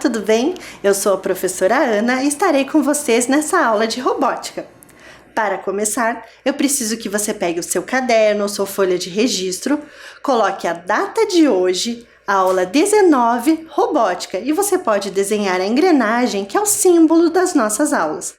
tudo bem? Eu sou a professora Ana e estarei com vocês nessa aula de robótica. Para começar, eu preciso que você pegue o seu caderno ou sua folha de registro, coloque a data de hoje, a aula 19, robótica, e você pode desenhar a engrenagem que é o símbolo das nossas aulas.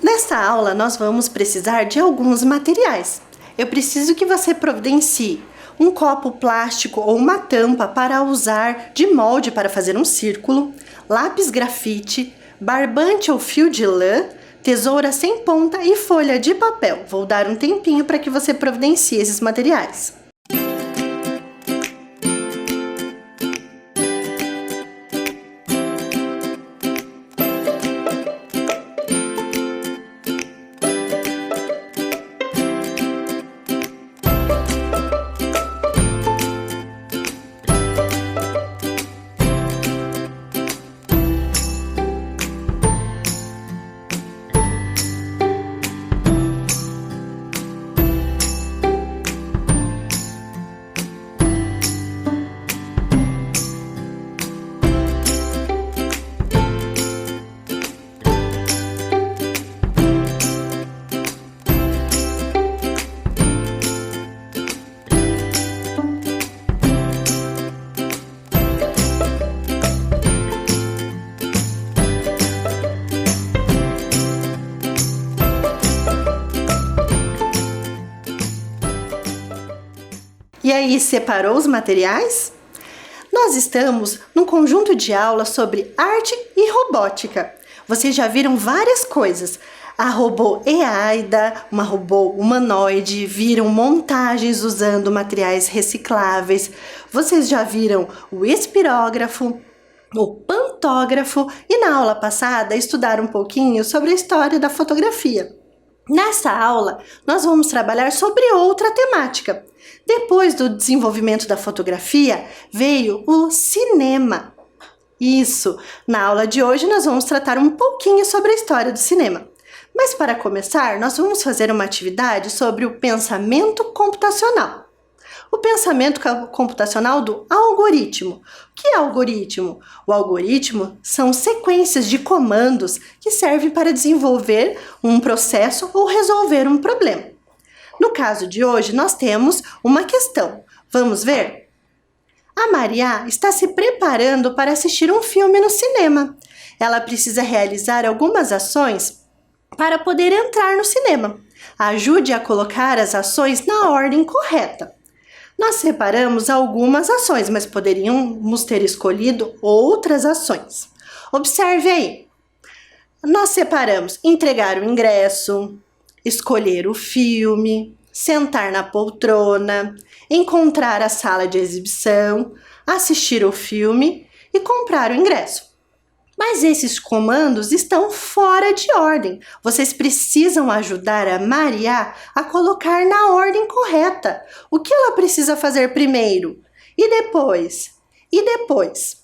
Nesta aula, nós vamos precisar de alguns materiais. Eu preciso que você providencie um copo plástico ou uma tampa para usar de molde para fazer um círculo, lápis grafite, barbante ou fio de lã, tesoura sem ponta e folha de papel. Vou dar um tempinho para que você providencie esses materiais. E aí, separou os materiais? Nós estamos num conjunto de aulas sobre arte e robótica. Vocês já viram várias coisas. A robô Eaida, uma robô humanoide, viram montagens usando materiais recicláveis. Vocês já viram o espirógrafo, o pantógrafo e na aula passada estudaram um pouquinho sobre a história da fotografia. Nessa aula, nós vamos trabalhar sobre outra temática. Depois do desenvolvimento da fotografia, veio o cinema. Isso! Na aula de hoje, nós vamos tratar um pouquinho sobre a história do cinema. Mas para começar, nós vamos fazer uma atividade sobre o pensamento computacional. O pensamento computacional do algoritmo. O que é algoritmo? O algoritmo são sequências de comandos que servem para desenvolver um processo ou resolver um problema. No caso de hoje, nós temos uma questão. Vamos ver? A Maria está se preparando para assistir um filme no cinema. Ela precisa realizar algumas ações para poder entrar no cinema. Ajude a colocar as ações na ordem correta. Nós separamos algumas ações, mas poderíamos ter escolhido outras ações. Observe aí. Nós separamos entregar o ingresso, escolher o filme, sentar na poltrona, encontrar a sala de exibição, assistir o filme e comprar o ingresso. Mas esses comandos estão fora de ordem. Vocês precisam ajudar a Maria a colocar na ordem correta. O que ela precisa fazer primeiro? E depois? E depois?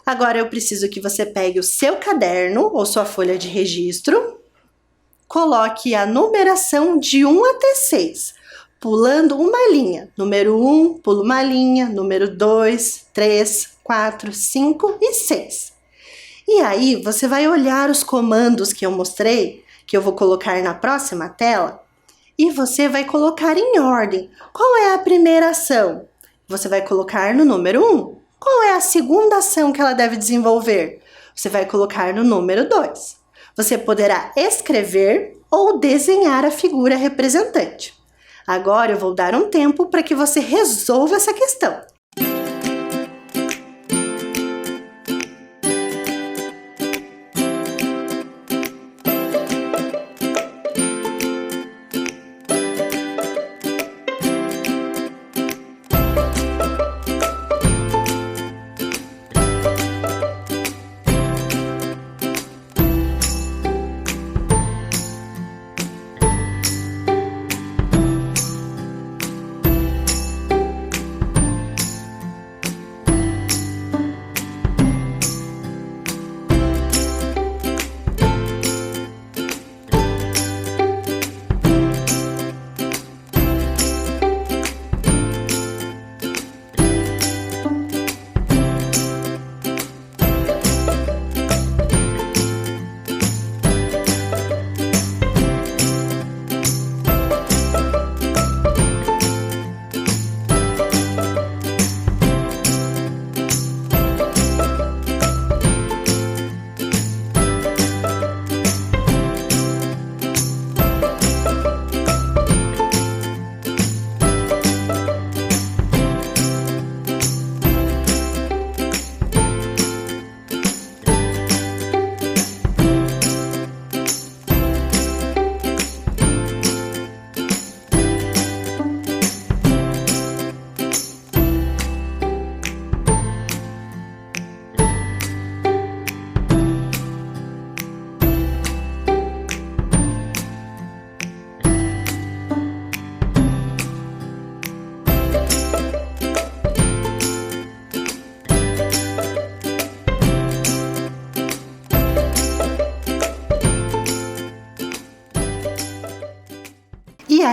Agora eu preciso que você pegue o seu caderno ou sua folha de registro, coloque a numeração de 1 até 6, pulando uma linha. Número 1, pula uma linha, número 2, 3, 4, 5 e 6. E aí, você vai olhar os comandos que eu mostrei, que eu vou colocar na próxima tela, e você vai colocar em ordem. Qual é a primeira ação? Você vai colocar no número 1. Qual é a segunda ação que ela deve desenvolver? Você vai colocar no número 2. Você poderá escrever ou desenhar a figura representante. Agora eu vou dar um tempo para que você resolva essa questão.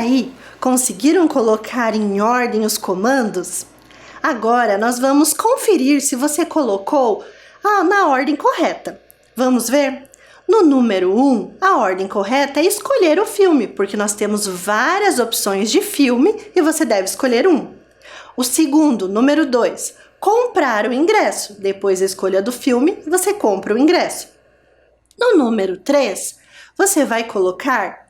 aí, conseguiram colocar em ordem os comandos? Agora nós vamos conferir se você colocou na ordem correta. Vamos ver? No número 1, a ordem correta é escolher o filme, porque nós temos várias opções de filme e você deve escolher um. O segundo, número 2, comprar o ingresso. Depois da escolha do filme, você compra o ingresso. No número 3, você vai colocar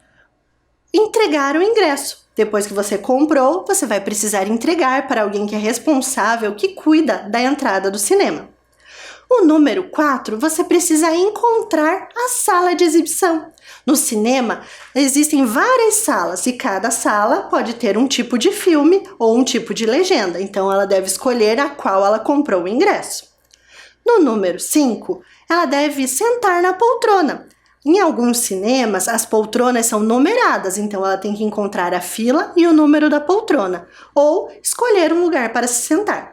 entregar o ingresso. Depois que você comprou, você vai precisar entregar para alguém que é responsável, que cuida da entrada do cinema. O número 4, você precisa encontrar a sala de exibição. No cinema, existem várias salas e cada sala pode ter um tipo de filme ou um tipo de legenda. Então, ela deve escolher a qual ela comprou o ingresso. No número 5, ela deve sentar na poltrona. Em alguns cinemas, as poltronas são numeradas, então ela tem que encontrar a fila e o número da poltrona, ou escolher um lugar para se sentar.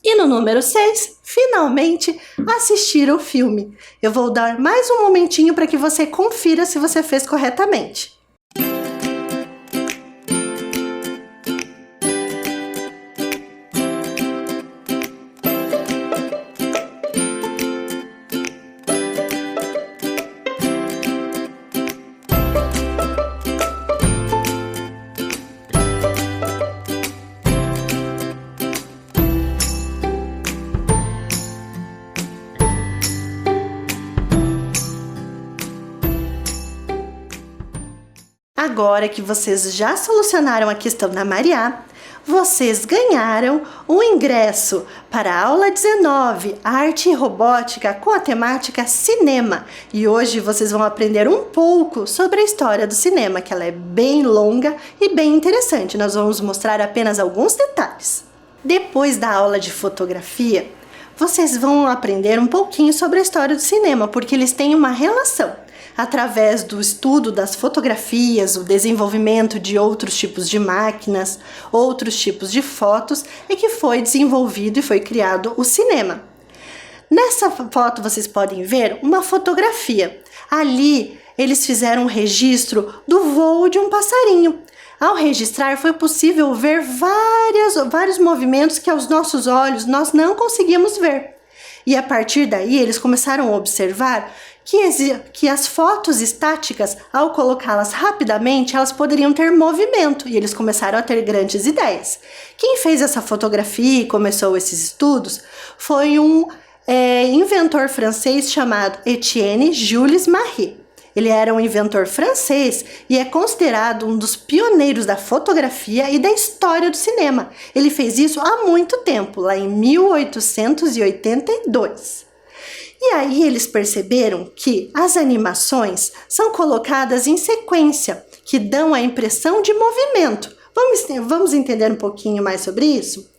E no número 6, finalmente, assistir o filme. Eu vou dar mais um momentinho para que você confira se você fez corretamente. Agora que vocês já solucionaram a questão da Mariá, vocês ganharam o ingresso para a aula 19, Arte e Robótica, com a temática Cinema. E hoje vocês vão aprender um pouco sobre a história do cinema, que ela é bem longa e bem interessante. Nós vamos mostrar apenas alguns detalhes. Depois da aula de fotografia, vocês vão aprender um pouquinho sobre a história do cinema, porque eles têm uma relação. Através do estudo das fotografias, o desenvolvimento de outros tipos de máquinas, outros tipos de fotos, é que foi desenvolvido e foi criado o cinema. Nessa foto vocês podem ver uma fotografia. Ali eles fizeram um registro do voo de um passarinho. Ao registrar foi possível ver vários movimentos que aos nossos olhos nós não conseguíamos ver. E a partir daí eles começaram a observar que as fotos estáticas, ao colocá-las rapidamente, elas poderiam ter movimento, e eles começaram a ter grandes ideias. Quem fez essa fotografia e começou esses estudos foi um inventor francês chamado Etienne Jules Marey. Ele era um inventor francês e é considerado um dos pioneiros da fotografia e da história do cinema. Ele fez isso há muito tempo, lá em 1882. E aí eles perceberam que as animações são colocadas em sequência, que dão a impressão de movimento. Vamos entender um pouquinho mais sobre isso?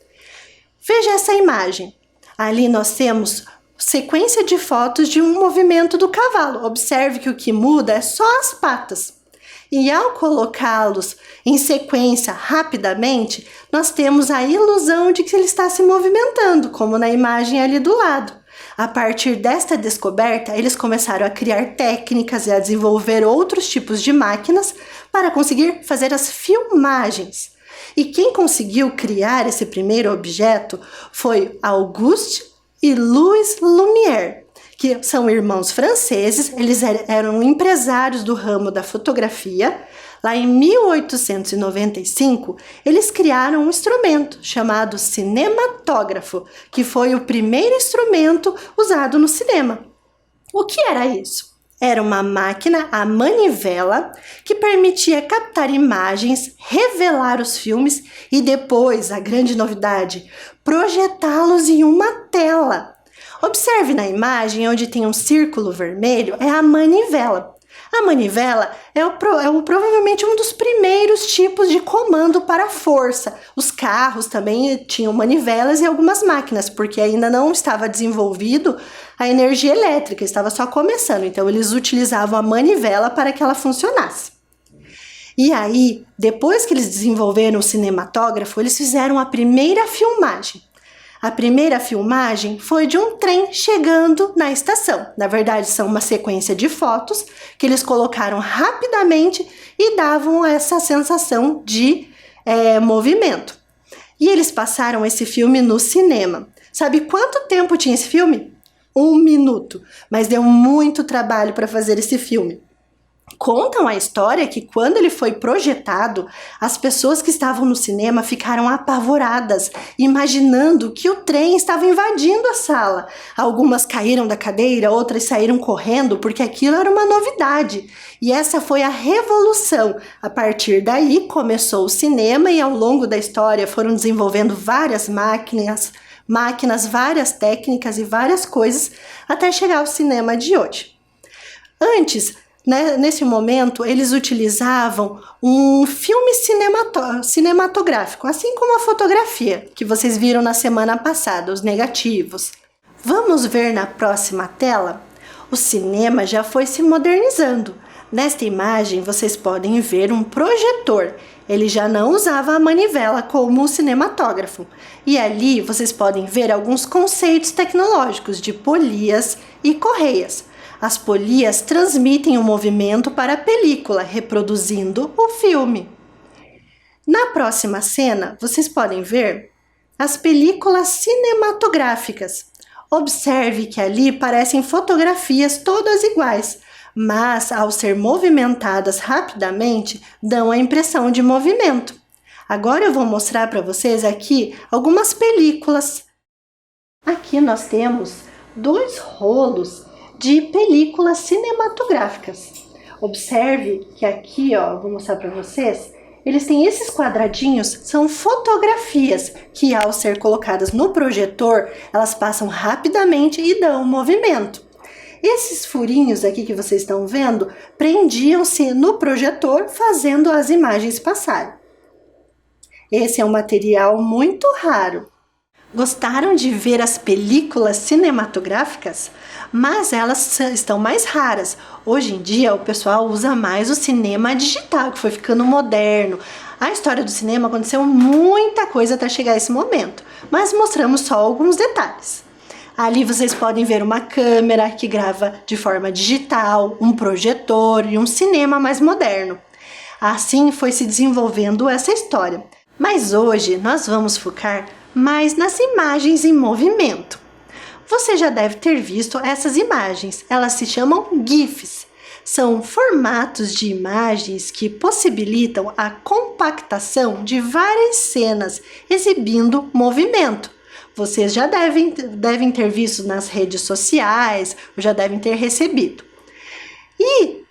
Veja essa imagem. Ali nós temos sequência de fotos de um movimento do cavalo. Observe que o que muda é só as patas. E ao colocá-los em sequência rapidamente, nós temos a ilusão de que ele está se movimentando, como na imagem ali do lado. A partir desta descoberta, eles começaram a criar técnicas e a desenvolver outros tipos de máquinas para conseguir fazer as filmagens. E quem conseguiu criar esse primeiro objeto foi Auguste e Louis Lumière, que são irmãos franceses. Eles eram empresários do ramo da fotografia. Lá em 1895, eles criaram um instrumento chamado cinematógrafo, que foi o primeiro instrumento usado no cinema. O que era isso? Era uma máquina a manivela que permitia captar imagens, revelar os filmes e depois, a grande novidade, projetá-los em uma tela. Observe na imagem onde tem um círculo vermelho, é a manivela. A manivela provavelmente um dos primeiros tipos de comando para a força. Os carros também tinham manivelas e algumas máquinas, porque ainda não estava desenvolvido a energia elétrica, estava só começando. Então, eles utilizavam a manivela para que ela funcionasse. E aí, depois que eles desenvolveram o cinematógrafo, eles fizeram a primeira filmagem. A primeira filmagem foi de um trem chegando na estação. Na verdade, são uma sequência de fotos que eles colocaram rapidamente e davam essa sensação de movimento. E eles passaram esse filme no cinema. Sabe quanto tempo tinha esse filme? 1 minuto. Mas deu muito trabalho para fazer esse filme. Contam a história que quando ele foi projetado, as pessoas que estavam no cinema ficaram apavoradas, imaginando que o trem estava invadindo a sala. Algumas caíram da cadeira, outras saíram correndo, porque aquilo era uma novidade. E essa foi a revolução. A partir daí começou o cinema e ao longo da história foram desenvolvendo várias máquinas, várias técnicas e várias coisas até chegar ao cinema de hoje. Antes, nesse momento, eles utilizavam um filme cinematográfico, assim como a fotografia, que vocês viram na semana passada, os negativos. Vamos ver na próxima tela? O cinema já foi se modernizando. Nesta imagem, vocês podem ver um projetor. Ele já não usava a manivela como o cinematógrafo. E ali vocês podem ver alguns conceitos tecnológicos de polias e correias. As polias transmitem o movimento para a película, reproduzindo o filme. Na próxima cena, vocês podem ver as películas cinematográficas. Observe que ali parecem fotografias todas iguais, mas ao ser movimentadas rapidamente, dão a impressão de movimento. Agora eu vou mostrar para vocês aqui algumas películas. Aqui nós temos 2 rolos de películas cinematográficas. Observe que aqui, vou mostrar para vocês, eles têm esses quadradinhos, são fotografias que ao ser colocadas no projetor, elas passam rapidamente e dão movimento. Esses furinhos aqui que vocês estão vendo, prendiam-se no projetor, fazendo as imagens passarem. Esse é um material muito raro. Gostaram de ver as películas cinematográficas? Mas elas estão mais raras. Hoje em dia o pessoal usa mais o cinema digital, que foi ficando moderno. A história do cinema aconteceu muita coisa até chegar a esse momento, mas mostramos só alguns detalhes. Ali vocês podem ver uma câmera que grava de forma digital, um projetor e um cinema mais moderno. Assim foi se desenvolvendo essa história. Mas hoje nós vamos focar mais nas imagens em movimento. Você já deve ter visto essas imagens, elas se chamam GIFs. São formatos de imagens que possibilitam a compactação de várias cenas, exibindo movimento. Vocês já devem ter visto nas redes sociais, ou já devem ter recebido.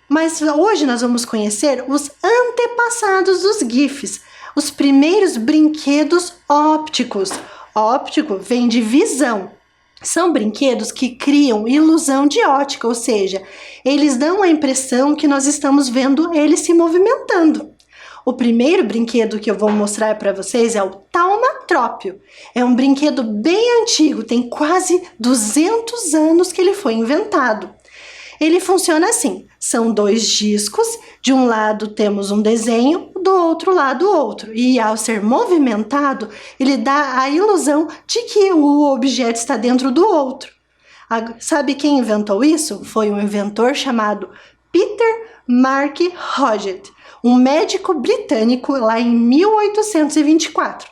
Mas hoje nós vamos conhecer os antepassados dos GIFs, os primeiros brinquedos ópticos. Óptico vem de visão. São brinquedos que criam ilusão de ótica, ou seja, eles dão a impressão que nós estamos vendo eles se movimentando. O primeiro brinquedo que eu vou mostrar para vocês é o taumatrópio. É um brinquedo bem antigo, tem quase 200 anos que ele foi inventado. Ele funciona assim, são 2 discos, de um lado temos um desenho, do outro lado outro. E ao ser movimentado, ele dá a ilusão de que o objeto está dentro do outro. Sabe quem inventou isso? Foi um inventor chamado Peter Mark Hodgett, um médico britânico lá em 1824.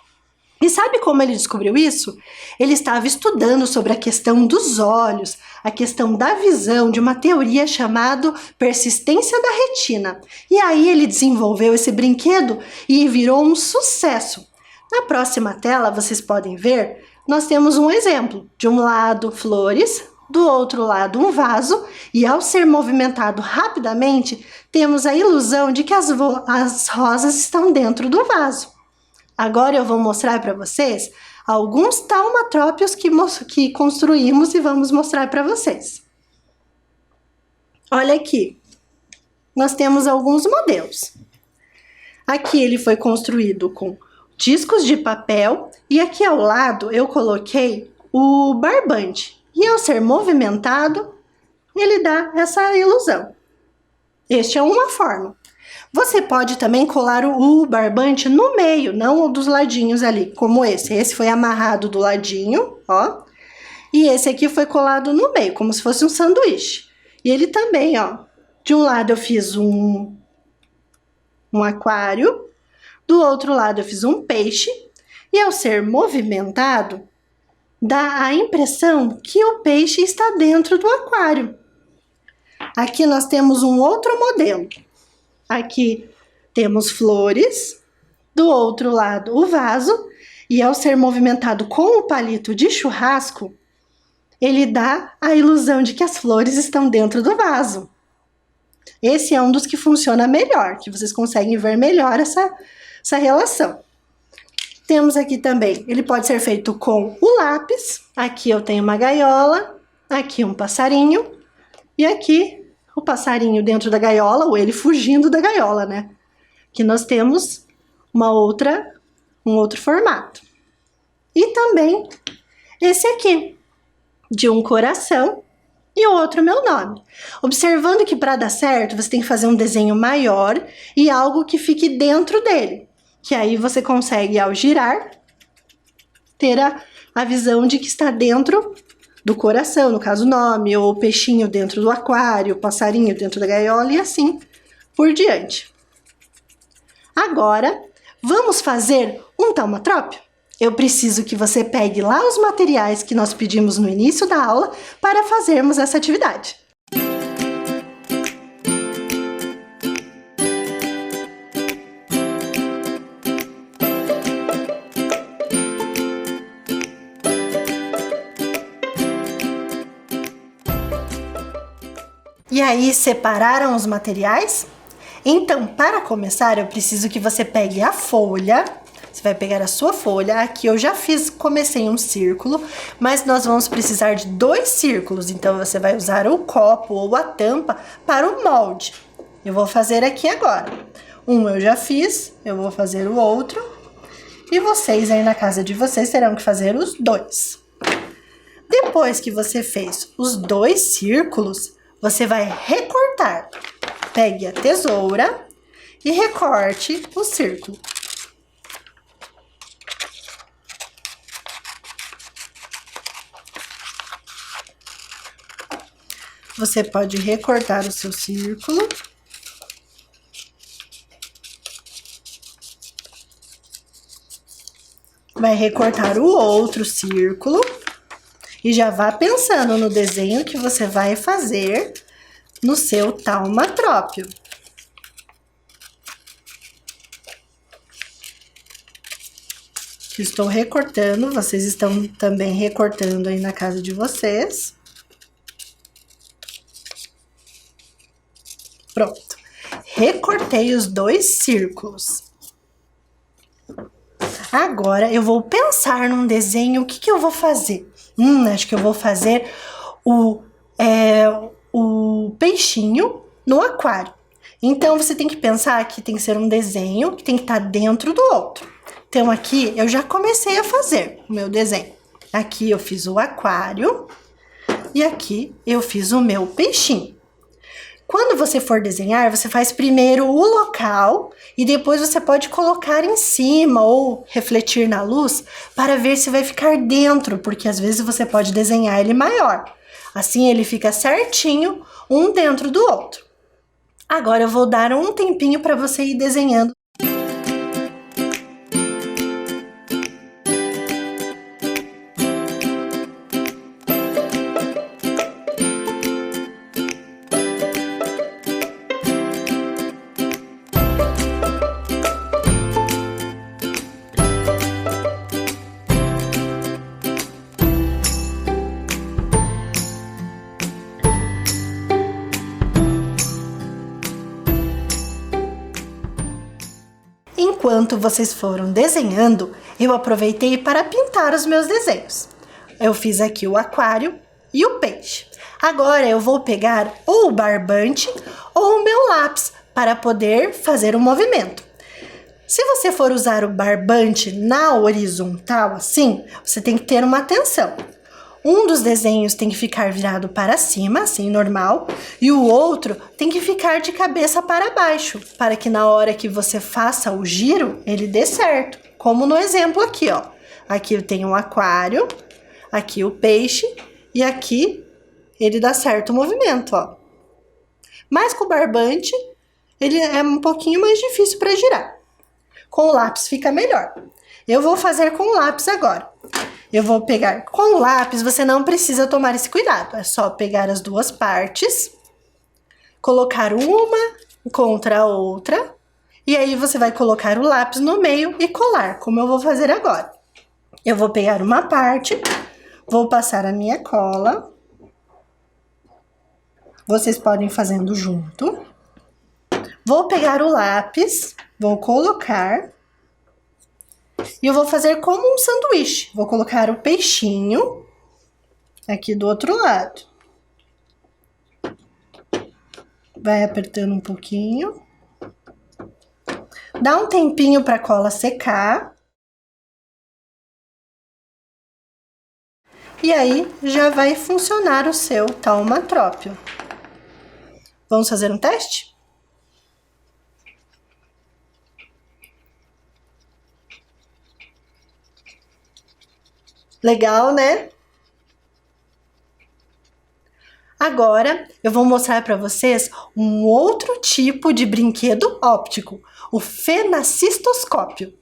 E sabe como ele descobriu isso? Ele estava estudando sobre a questão dos olhos, a questão da visão, de uma teoria chamada persistência da retina. E aí ele desenvolveu esse brinquedo e virou um sucesso. Na próxima tela, vocês podem ver, nós temos um exemplo. De um lado, flores, do outro lado, um vaso, e ao ser movimentado rapidamente, temos a ilusão de que as rosas estão dentro do vaso. Agora eu vou mostrar para vocês alguns taumatrópios que construímos e vamos mostrar para vocês. Olha aqui, nós temos alguns modelos. Aqui ele foi construído com discos de papel e aqui ao lado eu coloquei o barbante. E ao ser movimentado, ele dá essa ilusão. Este é uma forma. Você pode também colar o barbante no meio, não dos ladinhos ali, como esse. Esse foi amarrado do ladinho, ó. E esse aqui foi colado no meio, como se fosse um sanduíche. E ele também, ó. De um lado eu fiz um aquário, do outro lado eu fiz um peixe. E ao ser movimentado, dá a impressão que o peixe está dentro do aquário. Aqui nós temos um outro modelo. Aqui temos flores, do outro lado o vaso, e ao ser movimentado com o palito de churrasco, ele dá a ilusão de que as flores estão dentro do vaso. Esse é um dos que funciona melhor, que vocês conseguem ver melhor essa relação. Temos aqui também, ele pode ser feito com o lápis. Aqui eu tenho uma gaiola, aqui um passarinho, e aqui o passarinho dentro da gaiola, ou ele fugindo da gaiola, né? Aqui nós temos um outro formato. E também esse aqui, de um coração e o outro meu nome. Observando que para dar certo, você tem que fazer um desenho maior e algo que fique dentro dele. Que aí você consegue, ao girar, ter a visão de que está dentro do coração, no caso o nome, ou o peixinho dentro do aquário, o passarinho dentro da gaiola e assim por diante. Agora, vamos fazer um taumatrópio? Eu preciso que você pegue lá os materiais que nós pedimos no início da aula para fazermos essa atividade. E aí, separaram os materiais? Então, para começar, eu preciso que você pegue a folha. Você vai pegar a sua folha. Aqui eu já comecei um círculo, mas nós vamos precisar de 2 círculos. Então, você vai usar o copo ou a tampa para o molde. Eu vou fazer aqui agora. Um eu já fiz, eu vou fazer o outro. E vocês aí na casa de vocês terão que fazer os 2. Depois que você fez os 2 círculos, você vai recortar. Pegue a tesoura e recorte o círculo. Você pode recortar o seu círculo. Vai recortar o outro círculo. E já vá pensando no desenho que você vai fazer no seu taumatrópio. Estou recortando, vocês estão também recortando aí na casa de vocês. Pronto. Recortei os 2 círculos. Agora eu vou pensar num desenho, o que eu vou fazer? Acho que eu vou fazer o peixinho no aquário. Então, você tem que pensar que tem que ser um desenho que tem que estar dentro do outro. Então, aqui eu já comecei a fazer o meu desenho. Aqui eu fiz o aquário e aqui eu fiz o meu peixinho. Quando você for desenhar, você faz primeiro o local e depois você pode colocar em cima ou refletir na luz para ver se vai ficar dentro, porque às vezes você pode desenhar ele maior. Assim ele fica certinho, um dentro do outro. Agora eu vou dar um tempinho para você ir desenhando. Enquanto vocês foram desenhando, eu aproveitei para pintar os meus desenhos. Eu fiz aqui o aquário e o peixe. Agora eu vou pegar ou o barbante ou o meu lápis para poder fazer o movimento. Se você for usar o barbante na horizontal assim, você tem que ter uma atenção. Um dos desenhos tem que ficar virado para cima, assim, normal, e o outro tem que ficar de cabeça para baixo, para que na hora que você faça o giro, ele dê certo. Como no exemplo aqui, ó. Aqui eu tenho um aquário, aqui o peixe, e aqui ele dá certo o movimento, ó. Mas com o barbante, ele é um pouquinho mais difícil para girar. Com o lápis fica melhor. Eu vou fazer com o lápis agora. Eu vou pegar com o lápis, você não precisa tomar esse cuidado. É só pegar as duas partes, colocar uma contra a outra, e aí você vai colocar o lápis no meio e colar, como eu vou fazer agora. Eu vou pegar uma parte, vou passar a minha cola. Vocês podem ir fazendo junto. Vou pegar o lápis, vou colocar. E eu vou fazer como um sanduíche. Vou colocar o peixinho aqui do outro lado. Vai apertando um pouquinho. Dá um tempinho para a cola secar. E aí já vai funcionar o seu taumatrópio. Vamos fazer um teste? Legal, né? Agora, eu vou mostrar para vocês um outro tipo de brinquedo óptico, o fenacistoscópio.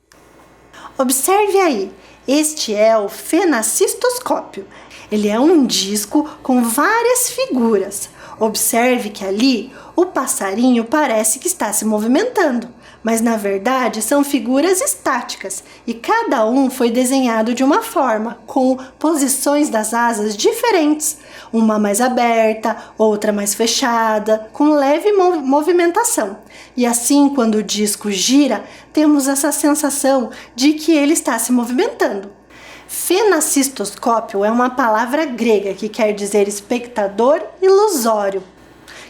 Observe aí, este é o fenacistoscópio. Ele é um disco com várias figuras. Observe que ali o passarinho parece que está se movimentando, mas na verdade são figuras estáticas e cada um foi desenhado de uma forma, com posições das asas diferentes, uma mais aberta, outra mais fechada, com leve movimentação. E assim, quando o disco gira, temos essa sensação de que ele está se movimentando. Fenacistoscópio é uma palavra grega que quer dizer espectador ilusório.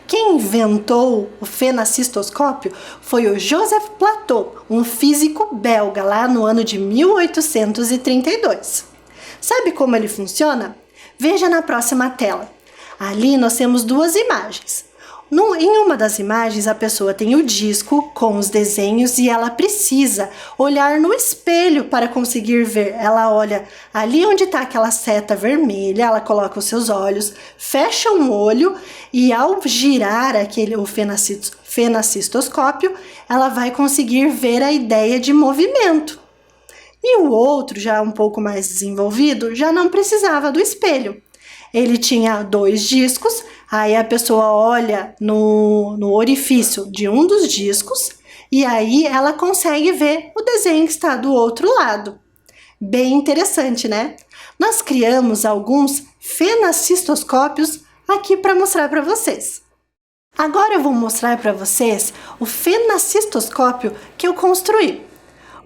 Quem inventou o fenacistoscópio foi o Joseph Plateau, um físico belga, lá no ano de 1832. Sabe como ele funciona? Veja na próxima tela. Ali nós temos duas imagens. Em uma das imagens, a pessoa tem o disco com os desenhos e ela precisa olhar no espelho para conseguir ver. Ela olha ali onde está aquela seta vermelha, ela coloca os seus olhos, fecha um olho e ao girar o fenacistoscópio, ela vai conseguir ver a ideia de movimento. E o outro, já um pouco mais desenvolvido, já não precisava do espelho. Ele tinha 2 discos, aí a pessoa olha no orifício de um dos discos e aí ela consegue ver o desenho que está do outro lado. Bem interessante, né? Nós criamos alguns fenacistoscópios aqui para mostrar para vocês. Agora eu vou mostrar para vocês o fenacistoscópio que eu construí.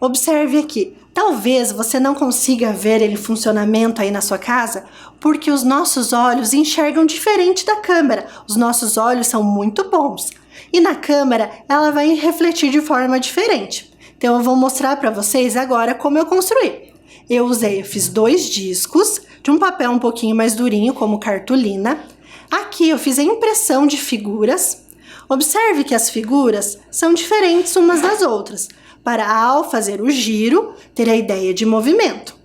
Observe aqui. Talvez você não consiga ver ele em funcionamento aí na sua casa, porque os nossos olhos enxergam diferente da câmera. Os nossos olhos são muito bons. E na câmera, ela vai refletir de forma diferente. Então, eu vou mostrar para vocês agora como eu construí. Eu fiz 2 discos de um papel um pouquinho mais durinho, como cartolina. Aqui eu fiz a impressão de figuras. Observe que as figuras são diferentes umas das outras, para ao fazer o giro, ter a ideia de movimento.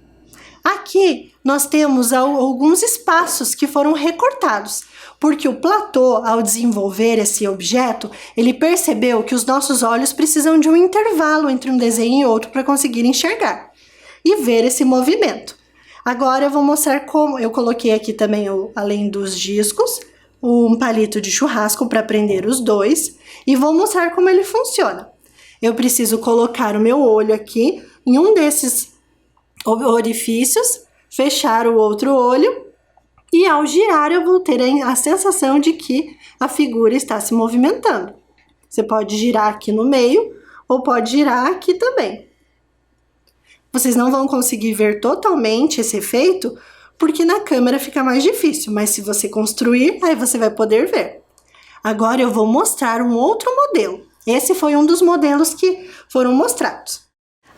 Aqui nós temos alguns espaços que foram recortados, porque o Plateau, ao desenvolver esse objeto, ele percebeu que os nossos olhos precisam de um intervalo entre um desenho e outro para conseguir enxergar e ver esse movimento. Agora eu vou mostrar como eu coloquei aqui também, além dos discos, um palito de churrasco para prender os 2 e vou mostrar como ele funciona. Eu preciso colocar o meu olho aqui em um desses orifícios, fechar o outro olho e ao girar eu vou ter a sensação de que a figura está se movimentando. Você pode girar aqui no meio ou pode girar aqui também. Vocês não vão conseguir ver totalmente esse efeito porque na câmera fica mais difícil, mas se você construir, aí você vai poder ver. Agora eu vou mostrar um outro modelo. Esse foi um dos modelos que foram mostrados.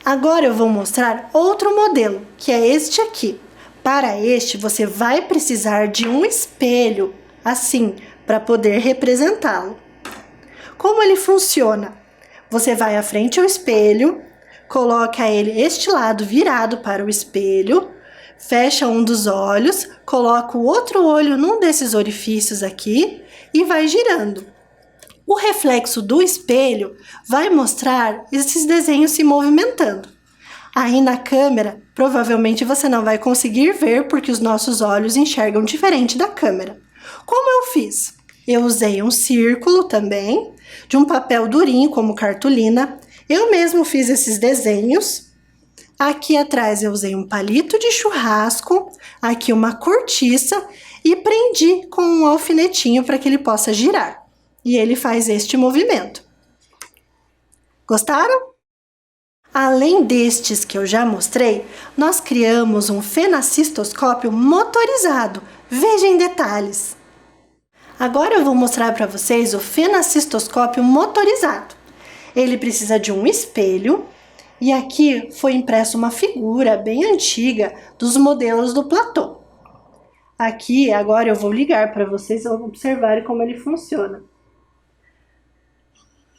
Agora eu vou mostrar outro modelo, que é este aqui. Para este, você vai precisar de um espelho, assim, para poder representá-lo. Como ele funciona? Você vai à frente ao espelho, coloca ele este lado virado para o espelho, fecha um dos olhos, coloca o outro olho num desses orifícios aqui e vai girando. O reflexo do espelho vai mostrar esses desenhos se movimentando. Aí na câmera, provavelmente você não vai conseguir ver porque os nossos olhos enxergam diferente da câmera. Como eu fiz? Eu usei um círculo também, de um papel durinho como cartolina. Eu mesmo fiz esses desenhos. Aqui atrás eu usei um palito de churrasco, aqui uma cortiça e prendi com um alfinetinho para que ele possa girar. E ele faz este movimento. Gostaram? Além destes que eu já mostrei, nós criamos um fenacistoscópio motorizado. Veja em detalhes. Agora eu vou mostrar para vocês o fenacistoscópio motorizado. Ele precisa de um espelho e aqui foi impressa uma figura bem antiga dos modelos do Platão. Aqui agora eu vou ligar para vocês observarem como ele funciona.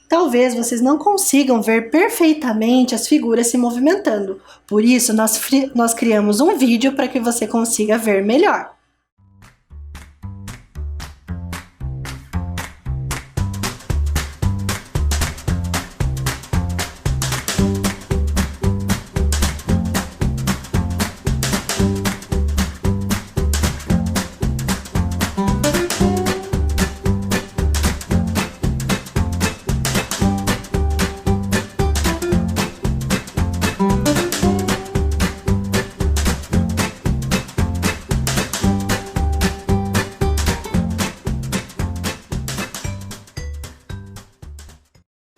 Talvez vocês não consigam ver perfeitamente as figuras se movimentando, por isso nós criamos um vídeo para que você consiga ver melhor.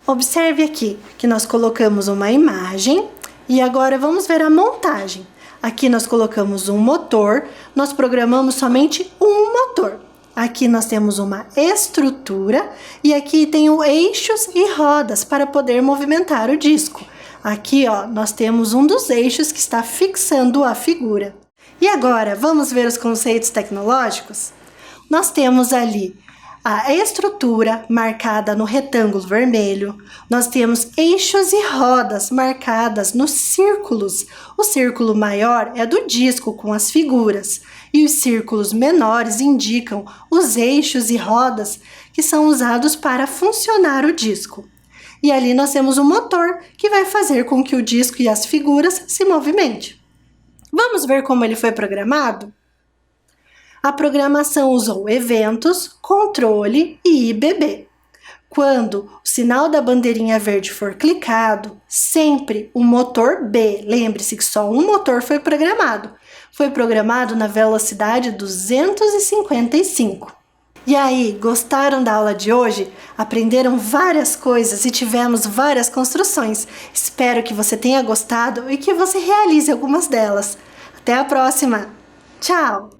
Observe aqui que nós colocamos uma imagem e agora vamos ver a montagem. Aqui nós colocamos um motor, nós programamos somente um motor. Aqui nós temos uma estrutura e aqui tem eixos e rodas para poder movimentar o disco. Aqui, ó, nós temos um dos eixos que está fixando a figura. E agora, vamos ver os conceitos tecnológicos? Nós temos ali a estrutura marcada no retângulo vermelho, nós temos eixos e rodas marcadas nos círculos. O círculo maior é do disco com as figuras e os círculos menores indicam os eixos e rodas que são usados para funcionar o disco. E ali nós temos um motor que vai fazer com que o disco e as figuras se movimentem. Vamos ver como ele foi programado? A programação usou eventos, controle e IBB. Quando o sinal da bandeirinha verde for clicado, sempre o motor B, lembre-se que só um motor foi programado. Foi programado na velocidade 255. E aí, gostaram da aula de hoje? Aprenderam várias coisas e tivemos várias construções. Espero que você tenha gostado e que você realize algumas delas. Até a próxima! Tchau!